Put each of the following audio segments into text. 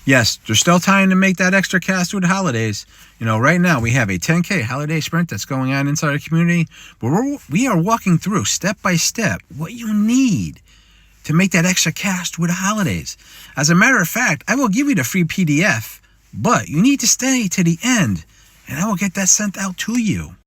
Yes, there's still time to make that extra cash through the holidays. Right now we have a 10K holiday sprint that's going on inside our community, but we are walking through step by step what you need to make that extra cash through the holidays. As a matter of fact, I will give you the free PDF, but you need to stay to the end, and I will get that sent out to you.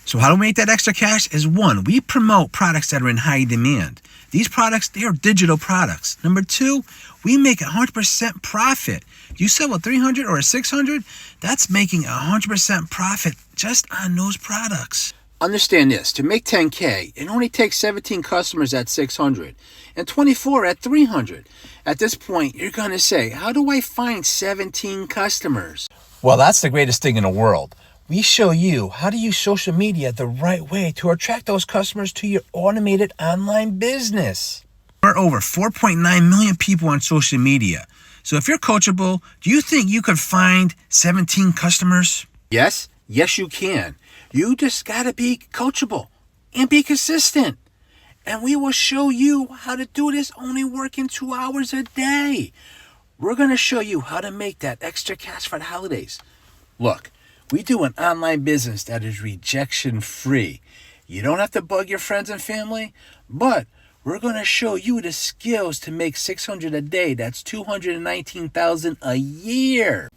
So how to make that extra cash is, one, we promote products that are in high demand. These products, they are digital products. Number two, we make 100% profit. You sell a 300 or a 600, that's making 100% profit just on those products. Understand this, to make 10K, it only takes 17 customers at 600 and 24 at 300. At this point, you're going to say, how do I find 17 customers? Well, that's the greatest thing in the world. We show you how to use social media the right way to attract those customers to your automated online business. There are over 4.9 million people on social media. So if you're coachable, do you think you could find 17 customers? Yes, you can. You just gotta be coachable and be consistent. And we will show you how to do this only working 2 hours a day. We're gonna show you how to make that extra cash for the holidays. Look, we do an online business that is rejection free. You don't have to bug your friends and family, but we're going to show you the skills to make 600 a day. That's 219,000 a year.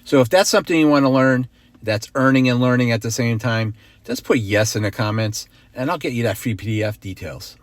So if that's something you want to learn, that's earning and learning at the same time, just put yes in the comments and I'll get you that free PDF details.